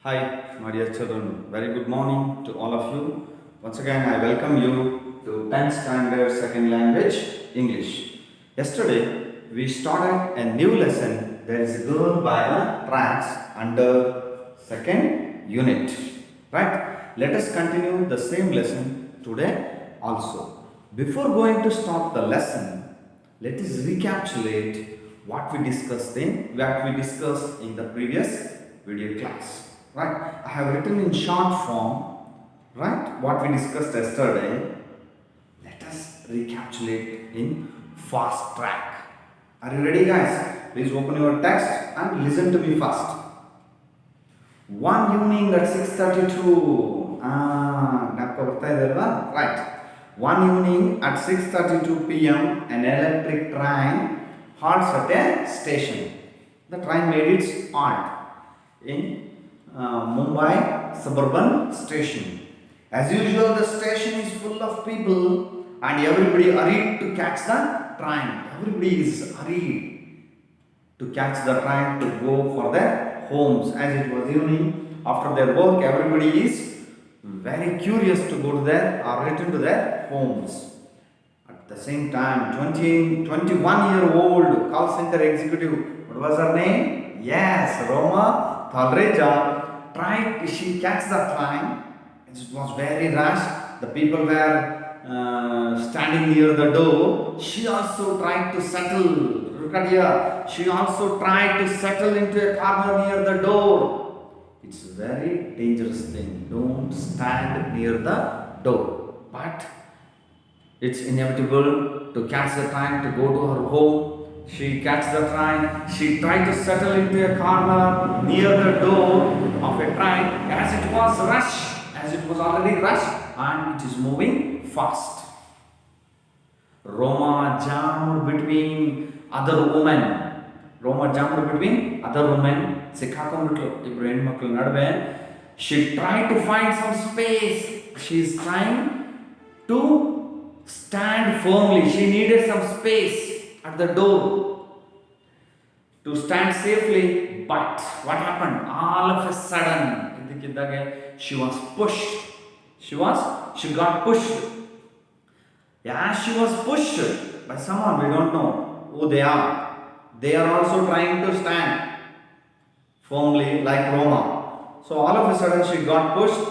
Hi, my dear children. Very good morning to all of you. Once again, I welcome you to 10th standard second language English. Yesterday, we started a new lesson that is given by the tracks under second unit. Right? Let us continue the same lesson today also. Before going to start the lesson, let us recapitulate what we discussed in the previous video class. Right? I have written in short form, right, what we discussed yesterday. Let us recapitulate in fast track. Are you ready, guys? Please open your text and listen to me first. One evening at 6:32. Right. One evening at 6:32 p.m. an electric train halts at a station. The train made its halt in Mumbai suburban station. As usual, the station is full of people and everybody hurried to catch the train. Everybody is hurried to catch the train to go for their homes. As it was evening, after their work, everybody is very curious to go to their or return to their homes. At the same time, 21-year-old call center executive, what was her name? Yes, Roma Thalreja. She catch the train. It was very rush. The people were standing near the door. She also tried to settle. Look at here. She also tried to settle into a corner near the door. It's a very dangerous thing. Don't stand near the door. But it's inevitable to catch the train to go to her home. She catch the train. She tried to settle into a corner near the door of a train as it was already rushed and it is moving fast. Roma jammed between other women. ಸಿಕ್ಕಾಕೊಂಡ್ಬಿಟ್ಲು ಇಬ್ರು ಹೆಣ್ಮಕ್ಳು ನಡುವೆ. She tried to find some space. She is trying to stand firmly. She needed some space at the door to stand safely. But what happened? All of a sudden, she was pushed. She got pushed. Yeah, she was pushed by someone. We don't know who they are. They are also trying to stand firmly like Roma. So all of a sudden she got pushed.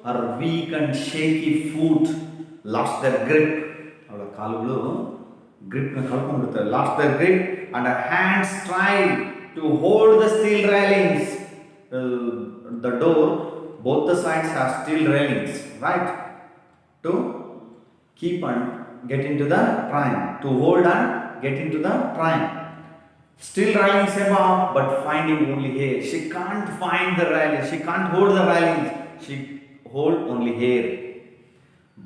Her weak and shaky foot lost their grip. ಅವಳ ಕಾಲುಗಳು ಗ್ರಿಪ್ನ ಕಳ್ಕೊಂಡ್ಬಿಡುತ್ತೆ. Lost their grip and her hands tried to hold the steel railings. The door, both the sides have steel railings, right? To keep and get into the train. To hold and get into the train. Still railings above, but finding only hair. She can't find the railings. She can't hold the railings. She hold only hair.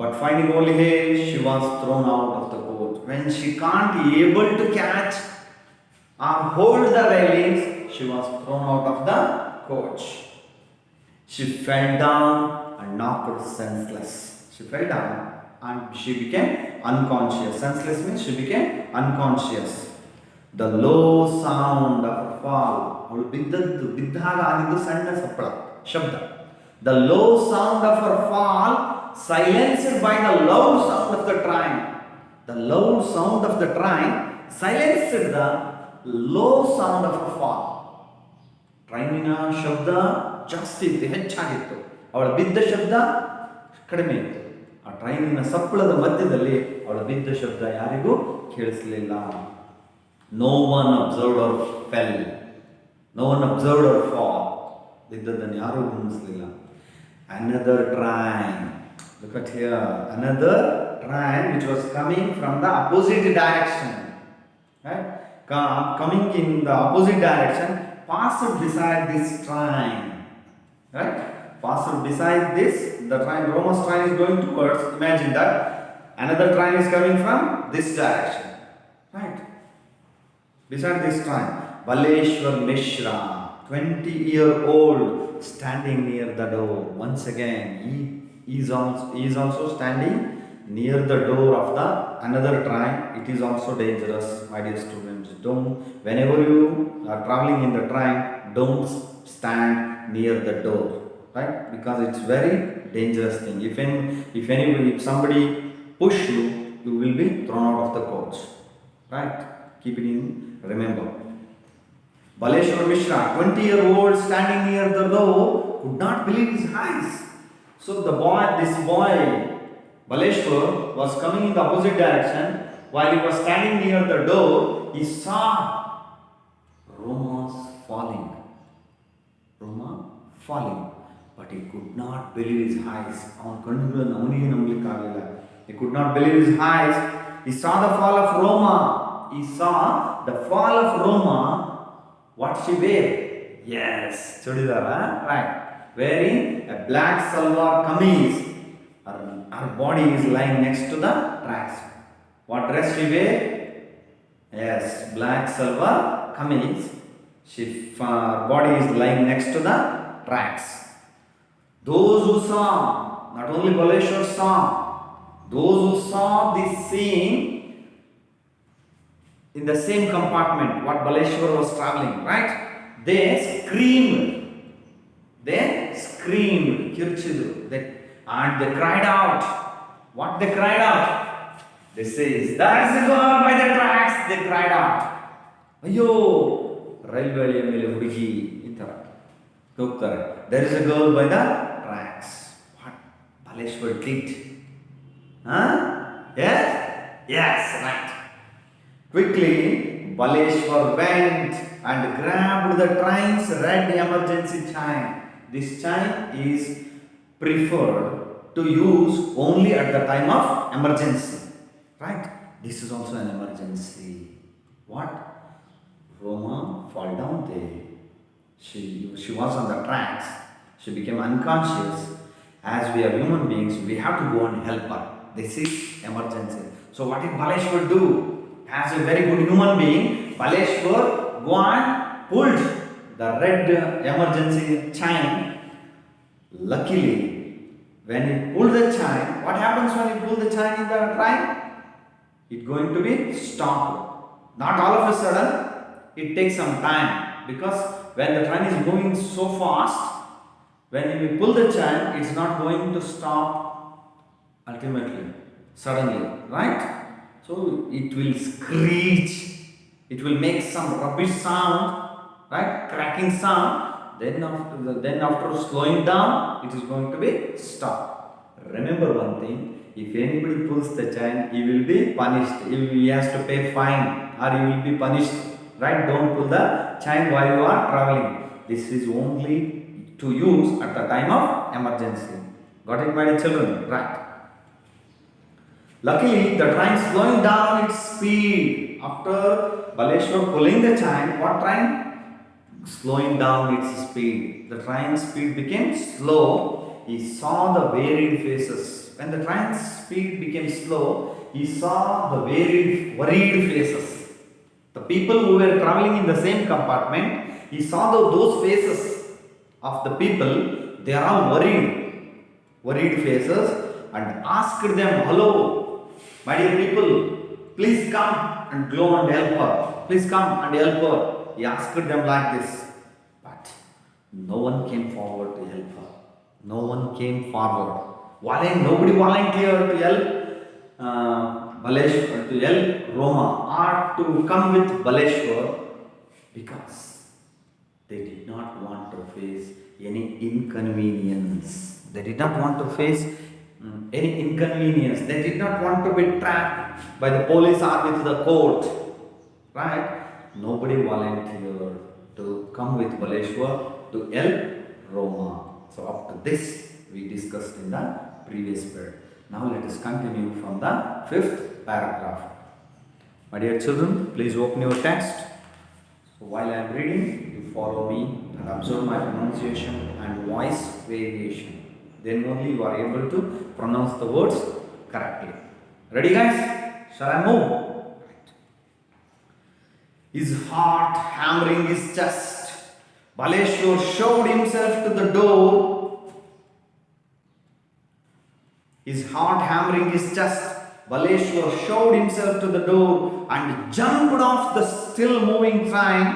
But finding only hair, she was thrown out of the coach. When she can't be able to catch or hold the railings, she was thrown out of the coach. She fell down and knocked senseless. She fell down and she became unconscious. Senseless means she became unconscious. The low sound of her fall. ಅವಳು ಬಿದ್ದಾಗ ಆಗಿದ್ದು ಸಣ್ಣ ಶಬ್ದ. The low sound of her fall silenced by the loud sound of the train. The loud sound of the train silenced the low sound of her fall. ಟ್ರೈನಿನ ಶಬ್ದ ಜಾಸ್ತಿ ಇತ್ತು, ಹೆಚ್ಚಾಗಿತ್ತು. ಅವಳ ಬಿದ್ದ ಶಬ್ದ ಕಡಿಮೆ ಇತ್ತು. ಆ ಟ್ರೈನಿನ ಸಪ್ಪಳದ ಮಧ್ಯದಲ್ಲಿ ಅವಳ ಬಿದ್ದ ಶಬ್ದ ಯಾರಿಗೂ ಕೇಳಿಸಲಿಲ್ಲ. No one observed her fell. No one observed her fall. ಬಿದ್ದದ್ದನ್ನು ಯಾರೂ ಗಮನಿಸಲಿಲ್ಲ. Another train. Look at here. Another train which was coming from the opposite direction. Right? Coming in the opposite direction passed beside this train. Right? Passed beside this. The train, Roma's train is going towards. Imagine that. Another train is coming from this direction. Right? Beside this train, Baleshwar Mishra, 20-year-old, standing near the door. Once again, he is also standing near the door of the another train. It is also dangerous, my dear students. Whenever you are traveling in the train, don't stand near the door. right? Because it's very dangerous thing. If somebody push you, you will be thrown out of the coach, right? Keep it in remember. Baleshwar Mishra, 20-year-old standing near the door, could not believe his eyes. So this boy, Baleshwar, was coming in the opposite direction. While he was standing near the door, he saw Roma's falling. Roma falling. But he could not believe his eyes. He could not believe his eyes. He saw the fall of Roma. He saw the fall of Roma. What she wear? Yes, chudidar, right? Wearing a black salwar kameez. Her body is lying next to the tracks. What dress she wear? Yes, black salwar kameez. Her body is lying next to the tracks. Those who saw, not only Baleshwar saw, those who saw this scene in the same compartment what Baleshwar was traveling, right? They screamed. Kirchidu. And they cried out. What they cried out? They says, "That's a girl by the tracks." They cried out. Ayyo, railway mele hudigi itara. There is a girl by the tracks. What Baleshwar did? Huh? Yes? Yes, right. Quickly, Baleshwar went and grabbed the train's red emergency chime. This chime is preferred to use only at the time of emergency. Right? This is also an emergency. What? Roma fall down there. She was on the tracks. She became unconscious. As we are human beings, we have to go and help her. This is emergency. So what did Baleshwar do? As a very good human being, Baleshwar go and pulled the red emergency chime. Luckily, when he pulled the chime, what happens when he pull the chime in the train? It's going to be stopped. Not all of a sudden. It takes some time because when the train is moving so fast, when we pull the chime, it's not going to stop ultimately, suddenly, right? So it will screech, it will make some rubbish sound, right? Cracking sound. Then after slowing down, it is going to be stopped. Remember one thing: if anybody pulls the chain, he will be punished. He has to pay fine, or he will be punished. Right? Don't pull the chain while you are traveling. This is only to use at the time of emergency. Got it, my dear children? Right. Luckily, the train slowing down its speed. After Baleshwar pulling the chain, what train? Slowing down its speed. The train's speed became slow. He saw the varied faces. When the train's speed became slow, he saw the worried faces. The people who were traveling in the same compartment, he saw those faces of the people. They are all worried faces, and asked them, "Hello, my dear people, please come and go and help her. Please come and help her." He asked them like this, but no one came forward to help her. No one came forward. Nobody volunteered to help Baleshwar, to help Roma, or to come with Baleshwar, because they did not want to face any inconvenience. They did not want to face any inconvenience. They did not want to be trapped by the police or with the court. Right? Nobody volunteered to come with Baleshwar to help Roma. So after this, we discussed in the previous period. Now let us continue from the 5th paragraph. My dear children, please open your text. So while I am reading, you follow me and observe my pronunciation and voice variation. Then only you are able to pronounce the words correctly. Ready, guys? Shall I move? Right. His heart hammering his chest, Baleshwar showed himself to the door. His heart hammering his chest, Baleshwar showed himself to the door and jumped off the still moving train.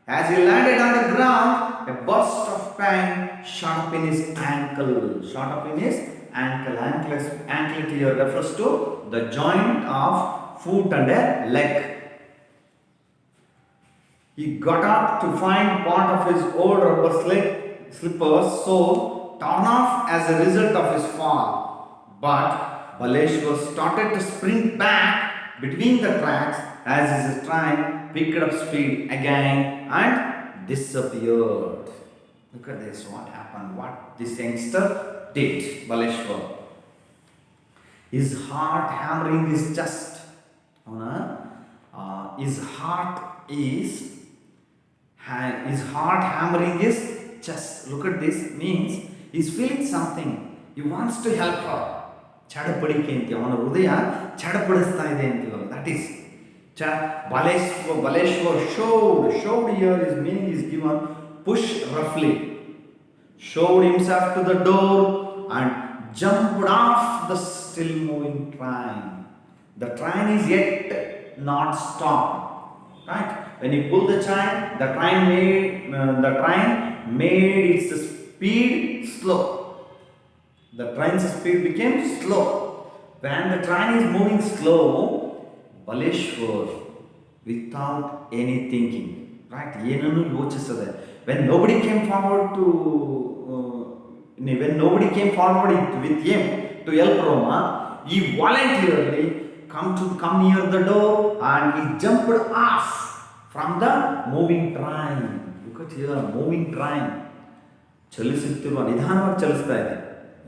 As he landed on the ground, a burst of pain shot up in his ankle. Shot up in his ankle. Anklet here refers to the joint of foot and a leg. He got up to find part of his old rubber slippers sole torn off as a result of his fall. But Baleshwar started to sprint back between the tracks as his train picked up speed again and disappeared. Look at this, what happened, what this youngster did, Baleshwar. His heart hammering his chest. His heart hammering his chest. Look at this, means he's feeling something. He wants to help her. Chadapadike anti avana hridaya chadapadistha ide antivalla. That is Baleshwar showed here his meaning is given push roughly. Showed himself to the door and jumped off the still moving train. The train is yet not stopped. Right? When you pull the chain, the train made its speed slow. The train's speed became slow. When the train is moving slow, Baleshwar, without any thinking, right? When nobody came forward with him to help Roma, he voluntarily come near the door and he jumped off from the moving train. Look at here, moving train. ಚಲಿಸುತ್ತಿರುವ ನಿಧಾನವಾಗಿ ಚಲಿಸ್ತಾ ಇದೆ.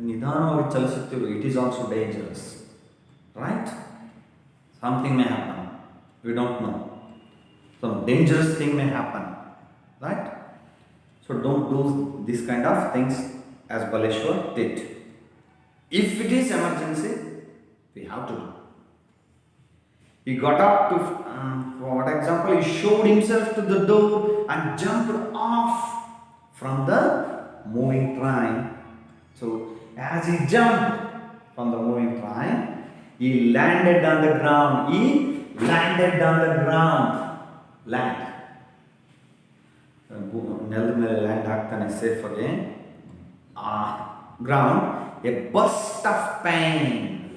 ನಿಧಾನವಾಗಿ ಚಲಿಸುತ್ತಿರುವ, it is also dangerous, right? Something may happen, we don't know. Some dangerous thing may happen, right? So don't do this kind of things as Baleshwar did. If it is emergency, we have to do. He got up to, for example, he showed himself to the door and jumped off from the moving train. So as he jumped from the moving train, he landed on the ground. Land. Land ಆಗ್ತಾನೆ safe again. Ground. A burst of pain.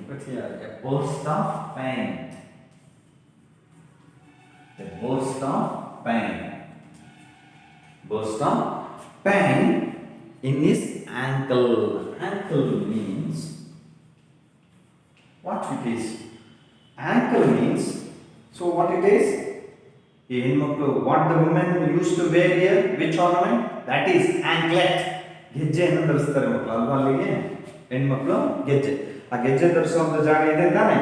Look here. A burst of pain. Burst of pain in his ankle. Ankle means what it is? Ankle means, so what it is? What the women used to wear here, which ornament? That is anklet. ಗೆಜ್ಜೆ ಅನ್ನು ಧರಿಸ್ತಾರೆ ಮಕ್ಕಳು ಅಲ್ವಾ, ಅಲ್ಲಿಗೆ ಹೆಣ್ಮಕ್ಳು ಗೆಜ್ಜೆ. ಆ ಗೆಜ್ಜೆ ಧರಿಸುವಂತ ಜಾಗ ಇದೆ ತಾನೆ.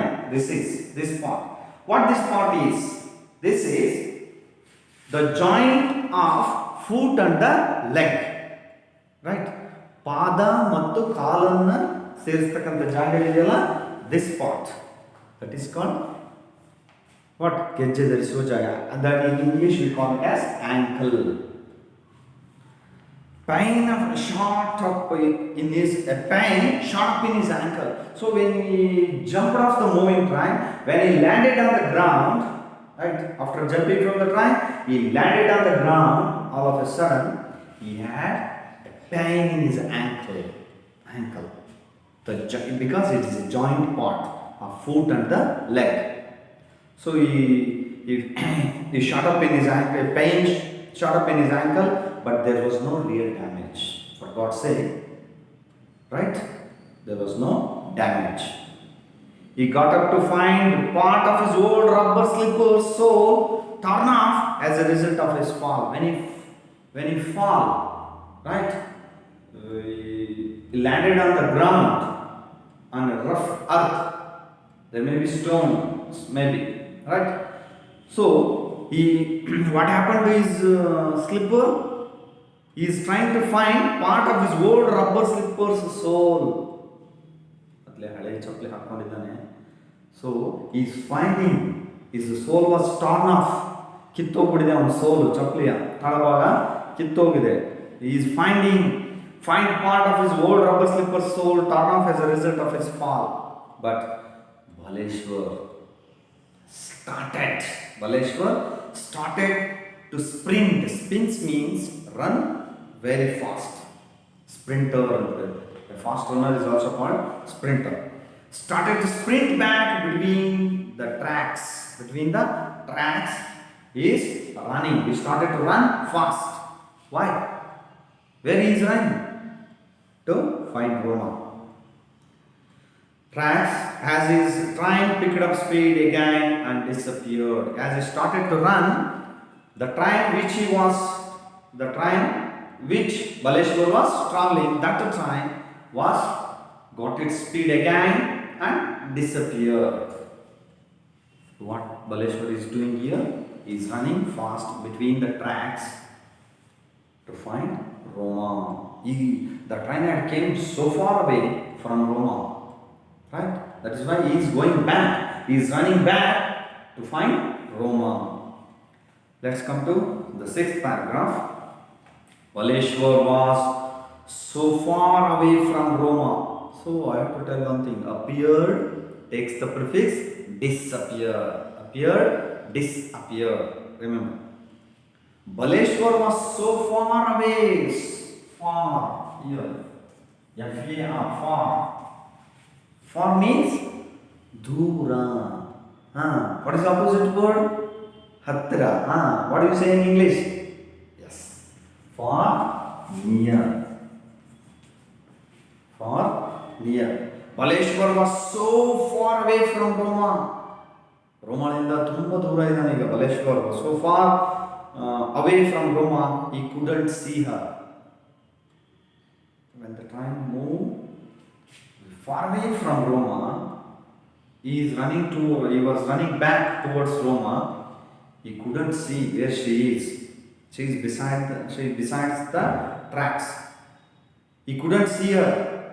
This part. What this part is? This is the joint of foot and the leg. Right? ಪಾದ ಮತ್ತು ಕಾಲನ್ನ ಸೇರಿಸತಕ್ಕಂತ ಜಾಗ ಇದೆಯಲ್ಲ, this part. That is called what? ಗೆಜ್ಜೆ ಧರಿಸುವ ಜಾಗ. And that in English we call it as ankle. Pain shot up in his ankle. So when he jumped off the moving train, when he landed on the ground, right, after jumping from the train, he landed on the ground. All of a sudden, he had a pain in his ankle, because it is a joint part of foot and the leg. So he shot up in his ankle, pain shot up in his ankle, but there was no real damage, for God's sake, right? There was no damage. He got up to find part of his old rubber slippers sole torn off as a result of his fall. When he fall, right, he landed on the ground on a rough earth. There may be stones, maybe, right? So what happened to his slipper? He is trying to find part of his old rubber slippers sole. ಹಳೆ ಚಪ್ಪಲಿ ಹಾಕೊಂಡಿದ್ದಾನೆ. So he is finding his sole was torn off. ಕಿತ್ತೋಗ್ಬಿಟ್ಟಿದೆ ಅವನ ಸೋಲು, ಚಪ್ಪಲಿಯ ತಳಭಾಗ ಕಿತ್ತೋಗಿದೆ. He is find part of his old rubber slipper sole torn off as a result of his fall. But Baleshwar started to sprint. Sprints means run very fast. sprinter. A fast runner is also called sprinter. Started to sprint back between the tracks. Between the tracks is running. He started to run fast. Why? Where he is running? To find Roma. Tracks, as his train picked up speed again and disappeared. As he started to run, the train which Baleshwar was traveling, that train got its speed again and disappeared. What Baleshwar is doing here? He is running fast between the tracks to find Roma. The train had came so far away from Roma. Right? That is why he is going back. He is running back to find Roma. Let's come to the 6th paragraph. Baleshwar was so far away from Roma. So I have to tell one thing. Appeared takes the prefix disappear. Appeared, disappear. Remember. Baleshwar was so far away. Far. Here. F-A-R. Far. Far means Dura. What is the opposite word? Hatra. What do you say in English? Yes. Far, near. Far, near. Baleshwar was so far away from Roma. Romalinda tumba dura idane ಈಗ Baleshwar was so far away from Roma, he couldn't see her. When the train moved far away from Roma, he was running back towards Roma. He couldn't see where she is. She is beside the tracks. He couldn't see her.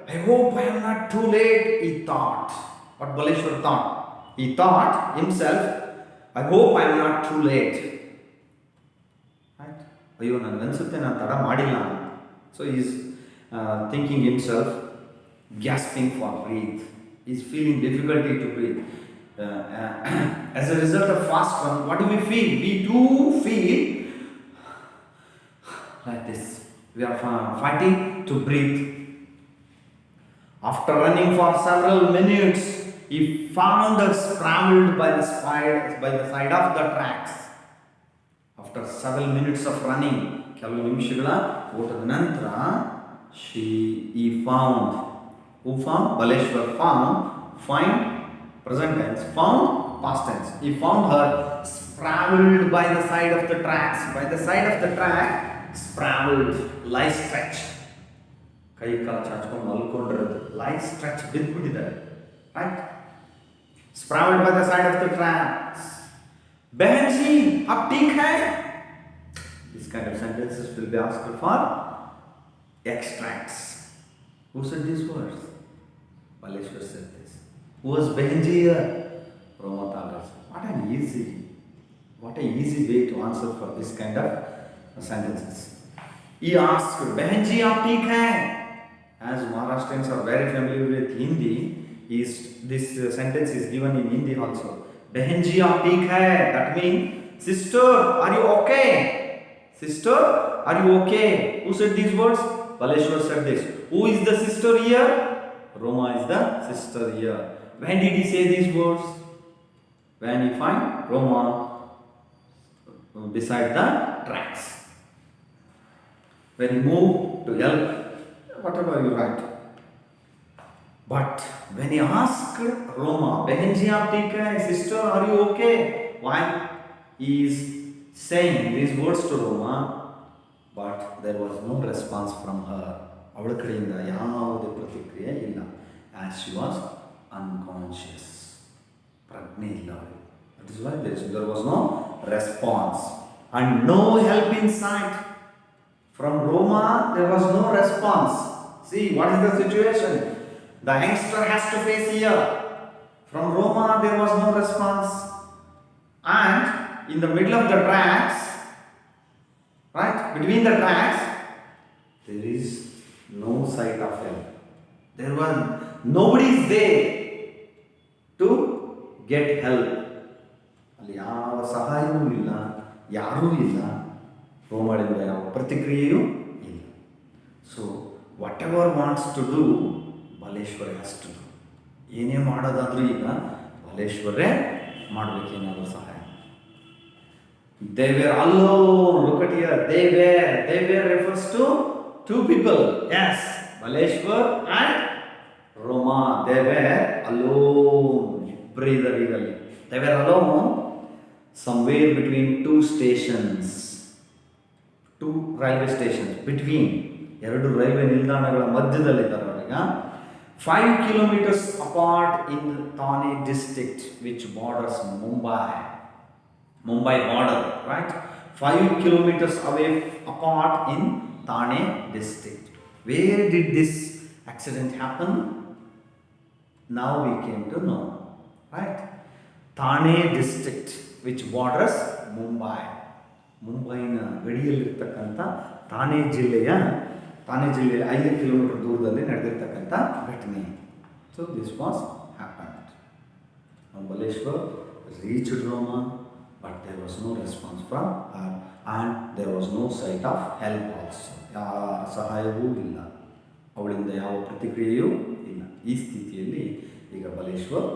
I hope I am not too late, he thought. What Baleshwar thought? He thought himself, I hope I am not too late. Right? Ayyo, nanu ansutte nanu tada madilla. So he is thinking himself, gasping for breath. He's feeling difficulty to breathe. As a result of fast run, what do we feel? We do feel like this. We are fighting to breathe. After running for several minutes, he found us sprawled by the side of the tracks. After several minutes of running, ಕೆಲವು ನಿಮಿಷಗಳ ಓಟದ ನಂತರ he found. Who found? Baleshwar found. Find present tense. Found past tense. He found her sprawled by the side of the tracks. By the side of the track, sprawled, lie stretched. ಕೈ ಕಾಲು ಚಾಚ್ಕೊಂಡು ಮಲ್ಕೊಂಡಿರೋದು, lie stretched, ಬಿದ್ದುಬಿಟ್ಟಿದ್ದಾರೆ. Right? Sprawled by the side of the tracks. बहन जी, आप ठीक है? This kind of sentences will be asked for extracts. Who said these words? Baleshwar said this. Who was Behenji here? Roma Thakur. What an easy way to answer for this kind of sentences. He asked, Behenji, aap theek hai? As Maharashtrians are very familiar with Hindi, this sentence is given in Hindi also. Behenji, aap theek hai? That means, sister, are you okay? Sister, are you okay? Who said these words? Baleshwar said this. Who is the sister here? Roma is the sister here. When did he say these words? When he find Roma beside the tracks. When he moved to help, whatever you write. But when he asked Roma, Behenji aap theek hai? Sister, are you okay? Why? He is saying these words to Roma, but there was no response from her. ಅವಳ ಕಡೆಯಿಂದ ಯಾವುದೇ ಪ್ರತಿಕ್ರಿಯೆ ಇಲ್ಲ. As she was unconscious. ಪ್ರಜ್ಞೆ ಇಲ್ಲ ಅವಳಿಗೆ. That is why there was no response and no help in sight. From Roma there was no response. See, what is the situation? The youngster has to face here. From Roma there was no response. And in the middle of the tracks, right, between the tracks, there is no sight of help. There was nobody is there to get help. ಅಲ್ಲಿ ಯಾವ ಸಹಾಯವೂ ಇಲ್ಲ, ಯಾರೂ ಇಲ್ಲ, ರೋಮಳಿಂದ ಯಾವ ಪ್ರತಿಕ್ರಿಯೆಯೂ ಇಲ್ಲ. So whatever wants to do, Baleshwar has to do. ಏನೇ ಮಾಡೋದಾದ್ರೂ ಈಗ ಬಲೇಶ್ವರೇ ಮಾಡಬೇಕೇನಾದರೂ ಸಹಾಯ. They were alone. Look at here. They were refers to two people. Yes, Baleshwar and Roma. They were alone. Breathe. They were alone somewhere between two stations. Two railway stations. Between. ಎರಡು railway ನಿಲ್ದಾಣಗಳ ಮಧ್ಯದಲ್ಲಿದ್ದಾರೆ ಅವರೀಗ. 5 kilometers apart in Thane district, which borders Mumbai border, right? 5 kilometers away apart in Thane district. Where did this accident happen? Now we came to know, right? Thane district, which borders Mumbai. ಮುಂಬೈನ ಗಡಿಯಲ್ಲಿರ್ತಕ್ಕಂಥ ಥಾನೆ ಜಿಲ್ಲೆಯಲ್ಲಿ 5 kilometre ದೂರದಲ್ಲಿ ನಡೆದಿರ್ತಕ್ಕಂಥ ಘಟನೆ. So this was happened. Baleshwar reached Roma, but there was no response from her and there was no sight of help also. ಸಹಾಯವೂ ಇಲ್ಲ, ಅವಳಿಂದ ಯಾವ ಪ್ರತಿಕ್ರಿಯೆಯೂ ಇಲ್ಲ. ಈ ಸ್ಥಿತಿಯಲ್ಲಿ ಈಗ ಬಲೇಶ್ವರ್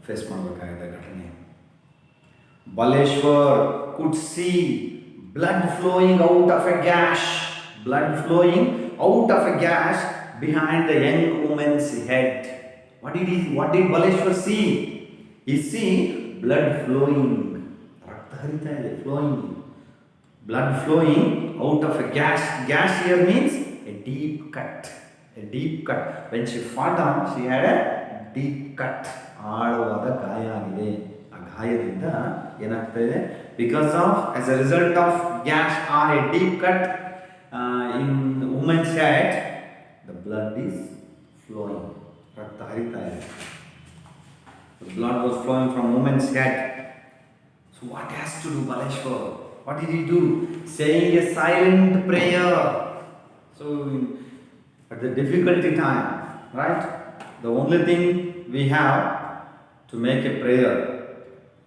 ಫೇಸ್ ಮಾಡಬೇಕಾಗಿದೆ ಘಟನೆ. Baleshwar could see blood flowing out of a gash behind the young woman's head. What did Baleshwar see? He see blood flowing. ರಕ್ತ ಹರಿತಾ ಇದೆ, blood flowing out of a gash. Gash here means a deep cut. When she fell down, she had a deep cut. ಆಳವಾದ ಗಾಯ ಆಗಿದೆ. ಆ ಗಾಯದಿಂದ ಏನಾಗ್ತಾ ಇದೆ? Because of, as a result of gash or a deep cut in woman's head, the blood is flowing. ರಕ್ತ ಹರಿತಾ ಇದೆ. The blood was flowing from woman's head. So what has to do Baleshwar? What did he do? Saying a silent prayer. So at the difficulty time, right? The only thing we have to make a prayer,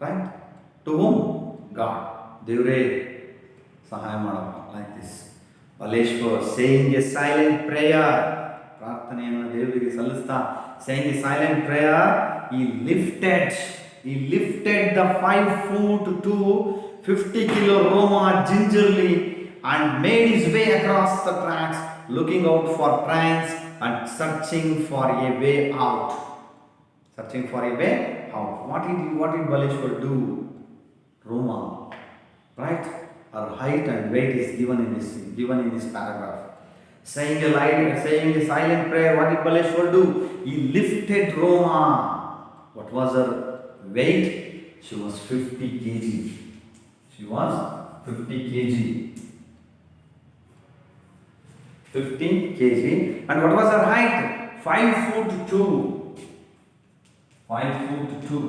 right? To whom? God. Devre ಸಹಾಯ ಮಾಡಪ್ಪ, like this. Baleshwar saying a silent prayer. ಪ್ರಾರ್ಥನೆಯನ್ನು ದೇವರಿಗೆ ಸಲ್ಲಿಸ್ತಾ saying a silent prayer, he lifted the 5 foot to 50 kilo Roma gingerly and made his way across the tracks, looking out for trains and searching for a way out. What did Baleshwar do? Roma, right? Her height and weight is given in this paragraph. Saying a silent prayer, what did Baleshwar do? He lifted Roma. What was her weight? She was 50 kg. 50 kg. And what was her height? 5 foot 2. 5 foot 2.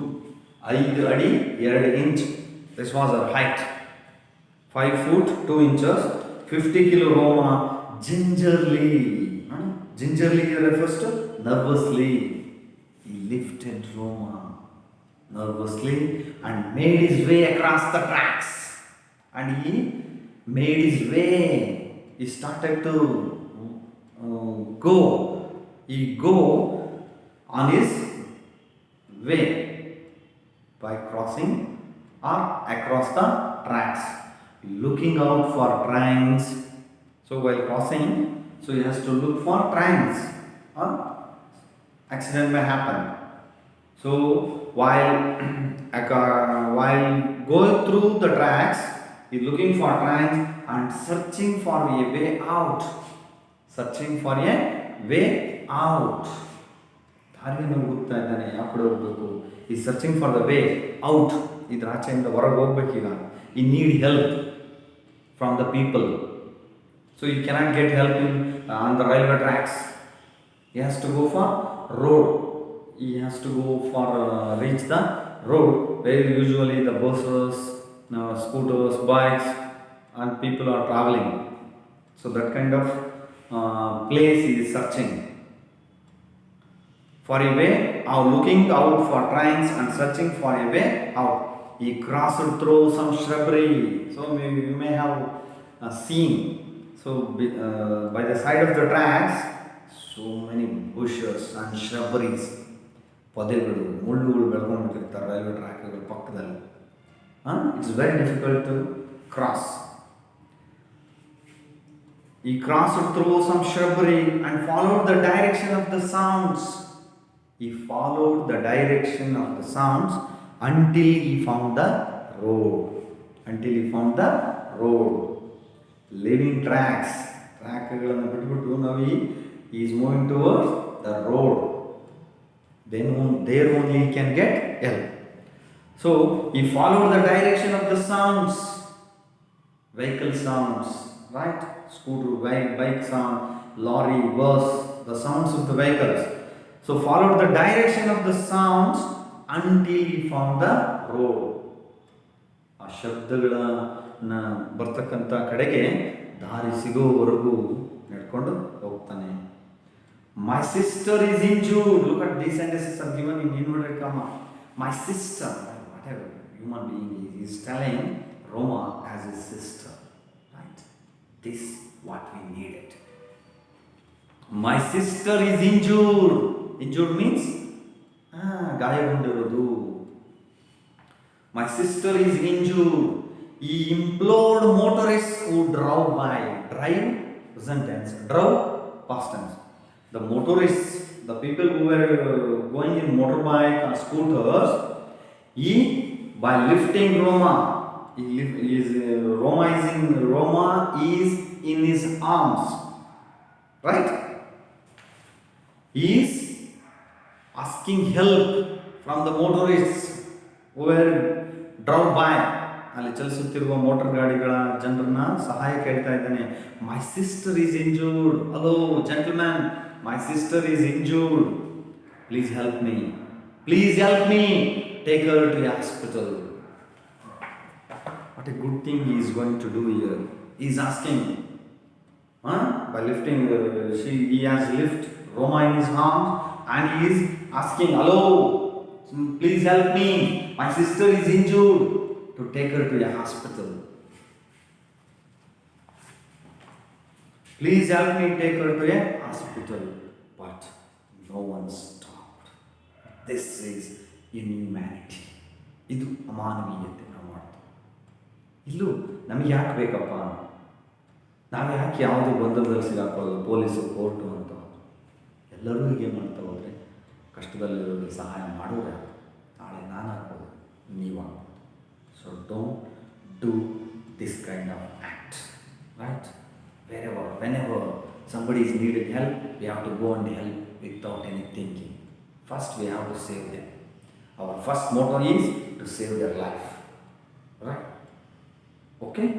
5 ಅಡಿ 2 inch. This was her height. 5 foot 2 inches. 50 kilo Roma. Gingerly refers to nervously. He lifted Roma nervously and made his way across the tracks. And he made his way. He started to go. He go on his way by crossing or across the tracks, looking out for trains. So while crossing, so he has to look for trains, or accident may happen. So while going through the tracks, he is looking for trains and searching for a way out. ದಾರಿಯನ್ನು ಹುಡುಕ್ತಾ ಇದ್ದಾನೆ, ಯಾವ ಕಡೆ ಹೋಗಬೇಕು. ಈ searching for the way out. ಇದ್ರ ಆಚೆಯಿಂದ ಹೊರಗೆ ಹೋಗ್ಬೇಕೀಗ. ಈ need help from the people. So you cannot get help on the railway tracks. He has to go for road. He has to go for reach the road where usually the buses, scooters, bikes and people are traveling. So that kind of place he is searching for a way out, looking out for trains and searching for a way out. He crossed through some shrubbery. So you may have seen. So by the side of the tracks, so many bushes and shrubberies. ಪೊದೆಗಳು ಮುಳ್ಳುಗಳು ಬೆಳ್ಕೊಂಡ್ಬಿಟ್ಟಿರ್ತಾರೆ railway ಟ್ರ್ಯಾಕ್ಗಳ ಪಕ್ಕದಲ್ಲಿ. It's very difficult to cross. He crossed through some shrubbery and followed the direction of the sounds. He followed the direction of the sounds until he found the road. Until he found the road. Leaving tracks. ಟ್ರ್ಯಾಕ್ಗಳನ್ನು ಬಿಟ್ಬಿಟ್ಟು now he is moving towards the road. Then there only he can get help. So he followed the direction of the sounds. Vehicle sounds, right? Scooter, bike sound, lorry, bus, the sounds of the vehicles. So followed the direction of the sounds until he found the road. ಆ ಶಬ್ದಗಳನ್ನ ಬರ್ತಕ್ಕಂಥ ಕಡೆಗೆ ದಾರಿ ಸಿಗೋವರೆಗೂ ನಡ್ಕೊಂಡು ಹೋಗ್ತಾನೆ. My sister is injured. Look at these sentences are given in inverted comma. My sister, whatever human being is telling Roma as his sister, right? This what we needed. My sister is injured. Injured means ಗಾಯಗೊಂಡಿರೋದು. My sister is injured. He implored motorists who drove by. Drive, present tense. Drove, past tense. The motorists, the people who were going in motorbike or scooters, he, by lifting Roma, Roma is in his arms, right? He is asking help from the motorists who were drove by. ಅಲ್ಲಿ ಚಲಿಸುತ್ತಿರುವ motor ಗಾಡಿಗಳ ಜನರನ್ನ ಸಹಾಯ ಕೇಳ್ತಾ ಇದ್ದಾನೆ. My sister is injured. Hello gentleman, my sister is injured. Please help me. Please help me. Take her to the hospital. What a good thing he is going to do here. He is asking, by lifting, he has lift Roma in his arms and he is asking, hello, please help me. My sister is injured. To take her to a hospital. Please help me take her to a hospital. But no one stopped. This is inhumanity. ಇದು ಅಮಾನವೀಯತೆ ನಾವು ಮಾಡ್ತೀವಿ. ಇಲ್ಲೂ ನಮಗೆ ಯಾಕೆ ಬೇಕಪ್ಪ? ನಾವು ಯಾಕೆ ಯಾವುದೇ ಗೊಂದಲದಲ್ಲಿ ಸಿಗಾಕೊಳ್ಳೋದು? ಪೊಲೀಸು, ಕೋರ್ಟು ಅಂತ ಎಲ್ಲರೂ ಹೀಗೆ ಮಾಡ್ತಾ ಹೋದರೆ ಕಷ್ಟದಲ್ಲಿರೋರಿಗೆ ಸಹಾಯ ಮಾಡೋರು ನಾಳೆ ನಾನು ಆಗ್ಬೋದು, ನೀವಾಗ್ಬೋದು. So don't do this kind of act, right? Whenever somebody is needed help, we have to go and help without any thinking. First we have to save them. Our first motto is to save their life, right? Okay?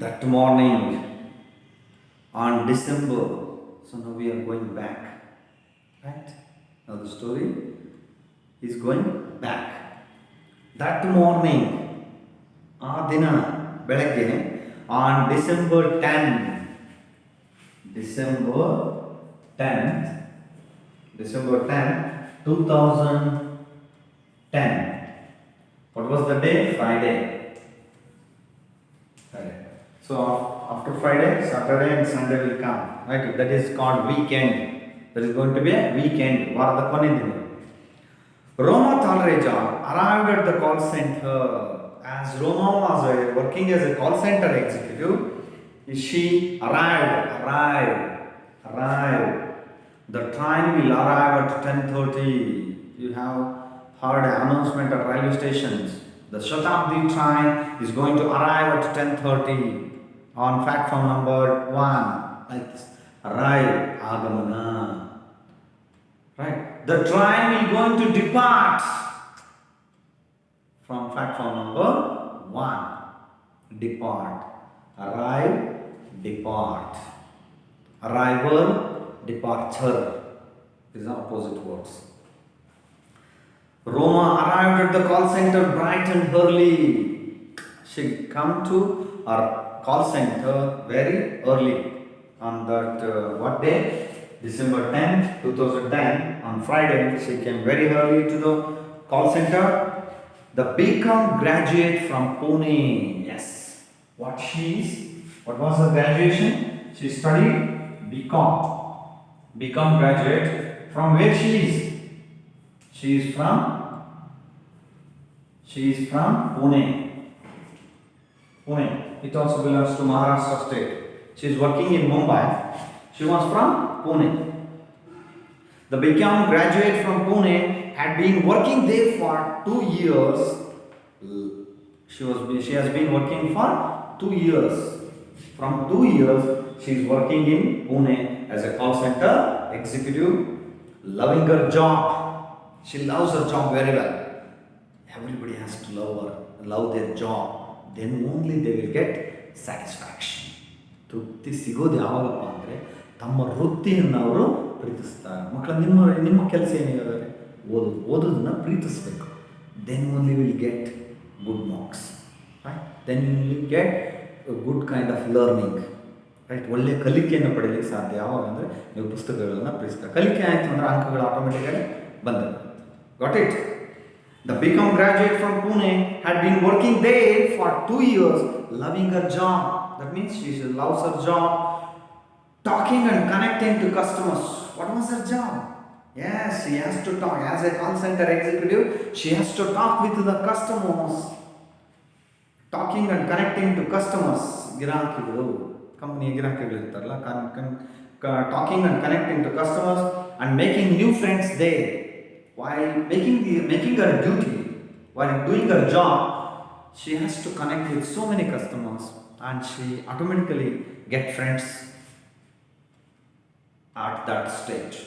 That morning on December, so now we are going back, right? Now the story is going back. That morning, ಆ ದಿನ ಬೆಳಗ್ಗೆ, on December 10th, December 10th, 2010. What was the day? Friday. So after Friday, Saturday and Sunday will come, right? That is called weekend. There is going to be a weekend. ವಾರದ ಕೊನೆ ದಿನ. Roma Talreja arrived at the call center. As Roma was working as a call center executive, she arrived. The train will arrive at 10:30. You have heard an announcement at railway stations. The Shatabdi train is going to arrive at 10:30 on platform number 1. Like this. Arrive, Agamana. Right? The train will going to depart from platform number 1. Depart. Arrive, depart. Arrival, departure. These are opposite words. Roma arrived at the call center bright and early. She come to our call center very early on that what day? December 10th, 2010, on Friday. She came very early to the call center. The BCom graduate from Pune. Yes. What was her graduation? She studied BCom graduate. From where she is? She is from Pune. Pune. It also belongs to Maharashtra state. She is working in Mumbai. She was from Pune. The BCom graduate from Pune had been working there for 2 years. She has been working for 2 years. From 2 years, she is working in Pune as a call center executive, loving her job. She loves her job very well. Everybody has to love their job. Then only they will get satisfaction. ತೃಪ್ತಿ ಸಿಗೋದು ಯಾವಾಗಪ್ಪ ಅಂದರೆ ತಮ್ಮ ವೃತ್ತಿಯನ್ನು ಅವರು ಪ್ರೀತಿಸ್ತಾರೆ. ಮಕ್ಕಳ ನಿಮ್ಮ ಕೆಲಸ ಏನಿದೆ? ಓದೋದನ್ನು ಪ್ರೀತಿಸಬೇಕು. Then only will get good marks, right? Then you will get good kind of learning, right? ಒಳ್ಳೆಯ ಕಲಿಕೆಯನ್ನು ಪಡೀಲಿಕ್ಕೆ ಸಾಧ್ಯ ಯಾವಾಗ ಅಂದರೆ ನೀವು ಪುಸ್ತಕಗಳನ್ನು ಪ್ರೀತಿಸ್ತಾರೆ. ಕಲಿಕೆ ಆಯಿತು ಅಂದರೆ ಅಂಕಗಳು ಆಟೋಮೆಟಿಕಾಗಿ ಬಂದವು. Got it? The BCom graduate from Pune had been working there for 2 years, loving her job. That means she loves her job, talking and connecting to customers. What was her job? Yes, she has to talk. As a call center executive, she has to talk with the customers. Talking and connecting to customers. ಗಿರಾಕಿಗಳು, ಕಂಪನಿಯ ಗಿರಾಕಿಗಳು ಇರ್ತಾರಲ್ಲ, talking and connecting to customers and making new friends there. While making her duty, while doing her job, she has to connect with so many customers and she automatically get friends at that stage.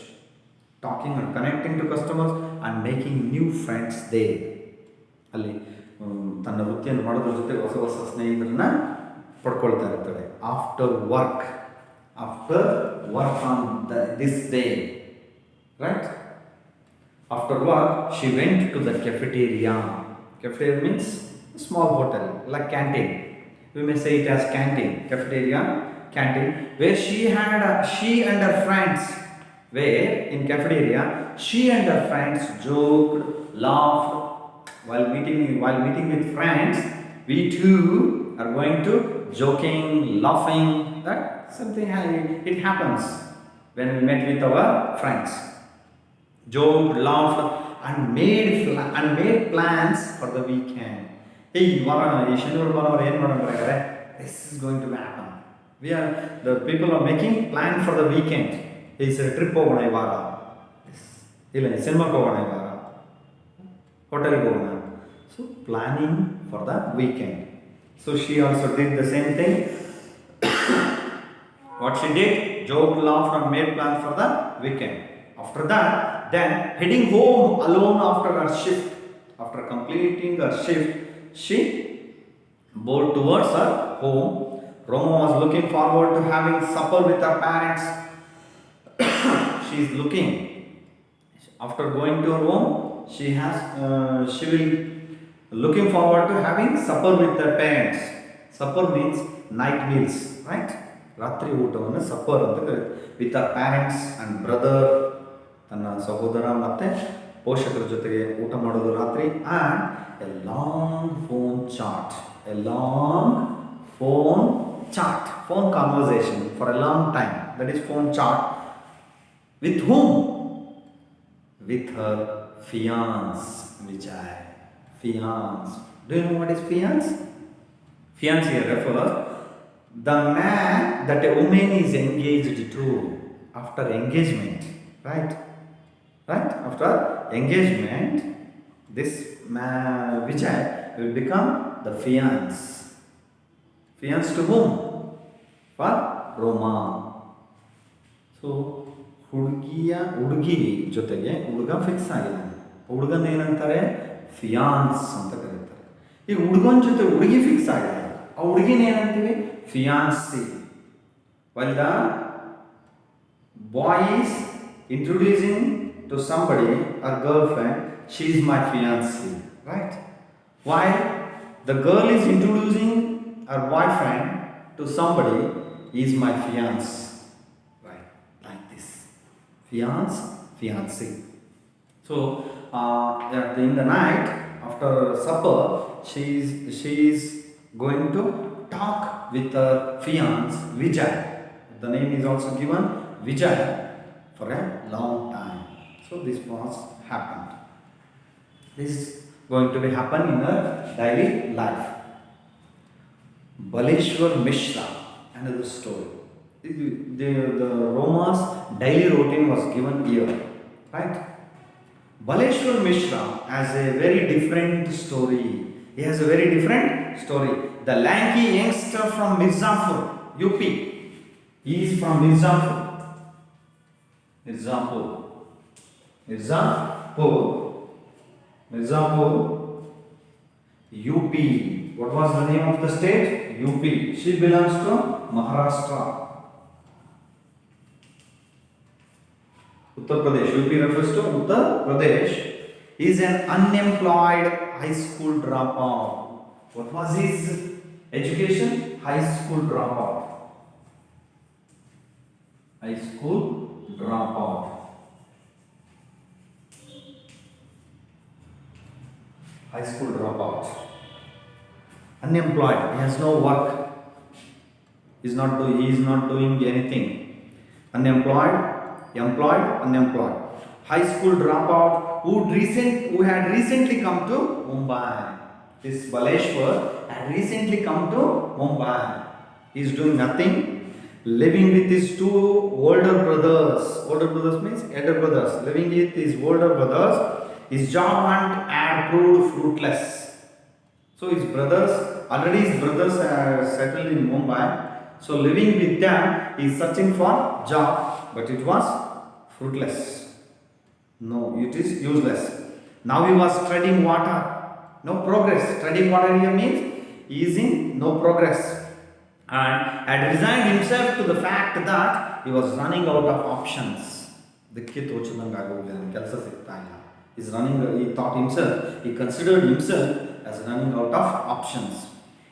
Talking and connecting to customers and making new friends there. ಅಲ್ಲಿ ತನ್ನ ವೃತ್ತಿಯನ್ನು ಮಾಡೋದ್ರ ಜೊತೆ ಹೊಸ ಹೊಸ ಸ್ನೇಹಿತರನ್ನ ಪಡ್ಕೊಳ್ತಾ ಇರ್ತಾಳೆ. After work on this day, right? After work, she went to the cafeteria. Cafeteria means a small hotel, like canteen. We may say it as canteen, cafeteria, canteen, where she and her friends, where in cafeteria, she and her friends joked, laughed. While meeting with friends, we too are going to joking, laughing. That something it happens when we met with our friends. Joked, laughed, and made plans for the weekend. Hey, ಶನಿವಾರ ಭಾನುವಾರ ಏನು ಮಾಡೋಣ? This is going to happen. The people are making plan for the weekend. ಈ ಸರಿ trip ಹೋಗೋಣ ಈ ವಾರ, ಇಲ್ಲ ಸಿನಿಮಾಕ್ಕೆ ಹೋಗೋಣ ಈ ವಾರ, ಹೋಟೆಲ್ಗೆ ಹೋಗೋಣ. So planning for the weekend. So she also did the same thing. What she did? Joked, laughed, and made plans for the weekend. After that, then heading home alone after her shift, after completing her shift, she bore towards her home. Roma was looking forward to having supper with her parents. She is looking, after going to her home, she will looking forward to having supper with her parents. Supper means night meals, right? ರಾತ್ರಿ ಊಟವನ್ನು supper ಅಂತ ಕರೀತಾರೆ. With her parents and brother, ತನ್ನ ಸಹೋದರ ಮತ್ತು ಪೋಷಕರ ಜೊತೆಗೆ ಊಟ ಮಾಡೋದು ರಾತ್ರಿ. And a long phone conversation for a long time, that is phone chat. With whom? With her fiance Vijay. Fiance. Do you know what is fiance? Fiance here refers the man that a woman is engaged to after engagement, right? After engagement, this man Vijay will become the fiance. Fiance to whom? For Roma. So ಹುಡುಗಿ ಜೊತೆಗೆ ಹುಡುಗ fix ಆಗಿದ್ದಾನೆ. ಹುಡುಗನ ಏನಂತಾರೆ? ಫಿಯಾನ್ಸ್ ಅಂತ ಕರೀತಾರೆ. ಈಗ ಹುಡುಗನ ಜೊತೆ ಹುಡುಗಿ ಫಿಕ್ಸ್ ಆಗಿದೆ, ಆ ಹುಡುಗಿನ ಏನಂತೀವಿ? Fiancée. While the boy is introducing to somebody, a girlfriend, she is my fiancée, right? While the girl is introducing her boyfriend to somebody, he is my fiance, right? Like this, fiancée. So in the night after supper, she is going to talk with her fiance Vijay. The name is also given Vijay for a long time. So this was happened. This is going to be happen in a daily life. Baleshwar Mishra, another story. The Roma's daily routine was given here, right? Baleshwar Mishra has a very different story. He has a very different story. The lanky youngster from Mirzapur, UP. He is from Mirzapur. Mirzapur. Mirzapur. Mirzapur. UP. What was the name of the state? UP. She belongs to Maharashtra. Uttar Pradesh. UP refers to Uttar Pradesh. He is an unemployed high school dropout. What was his education? High school dropout. High school dropout. High school dropout. Unemployed. He has no work. He is not doing anything. Unemployed. Employed, unemployed. High school dropout who had recently come to Mumbai. This Baleshwar had recently come to Mumbai. He is doing nothing, living with his two older brothers. Older brothers means elder brothers. Living with his older brothers. His job hunt had proved fruitless. So his brothers are settled in Mumbai. So living with them, he is searching for job, but it was fruitless. No, it is useless. Now he was treading water, no progress. Treading water here means he is in no progress, and had resigned himself to the fact that he was running out of options. ದಿಕ್ಕೆ ತೋಚದಂಗೆ ಆಗೋಗಿದೆ ನನ್ನ ಕೆಲಸ ಸಿಗ್ತಾ ಇಲ್ಲ. He considered himself as running out of options.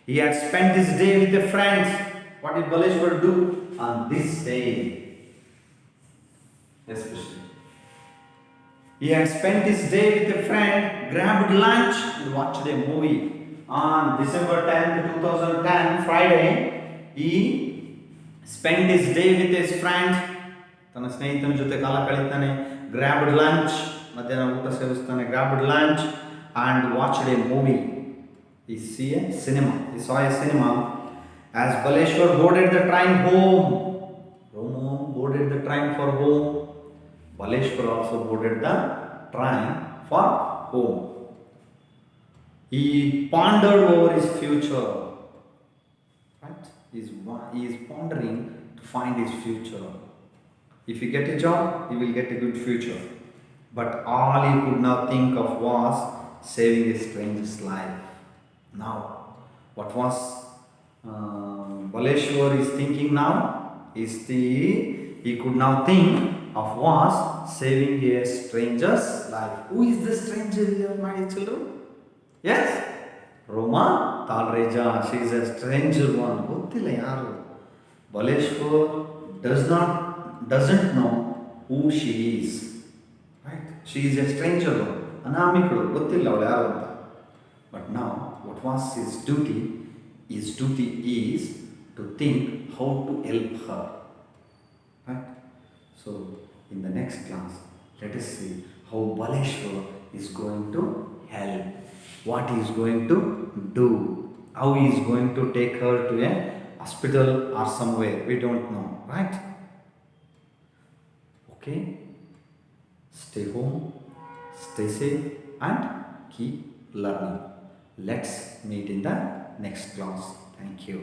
He had spent his day with a friend. What did Baleshwar do on this day? Especially, he had spent his day with a friend, grabbed lunch, and watched a movie. On December 10th, 2010, Friday, he spent his day with his friend. ತನ್ನ ಸ್ನೇಹಿತನ ಜೊತೆ ಕಾಲ ಕಳೀತಾನೆ. Grabbed lunch, ಮಧ್ಯಾಹ್ನ ಊಟ ಸೇವಿಸ್ತಾನೆ. Grabbed lunch and watched a movie. He saw a cinema. As Baleshwar boarded the train home, Romo boarded the train for home. Baleshwar also boarded the train for home. He pondered over his future. Right? He is pondering to find his future. If he get a job, he will get a good future. But all he could now think of was saving a stranger's life. Now, what was Baleshwar is thinking now? He could now think of was saving a stranger's life. Who is the stranger here, my children? Yes? Roma Talreja. She is a stranger one. Gottilla yaru. Baleshwar doesn't know who she is. Right? She is a stranger one. Anamikulu. Gottilla avಳು yaru anta. But now, what was his duty? His duty is to think how to help her. Right? So, in the next class, let us see how Baleshwar is going to help. What he is going to do. How he is going to take her to a hospital or somewhere. We don't know. Right? Okay? Stay home, stay safe, and keep learning. Let's meet in the next class. Thank you.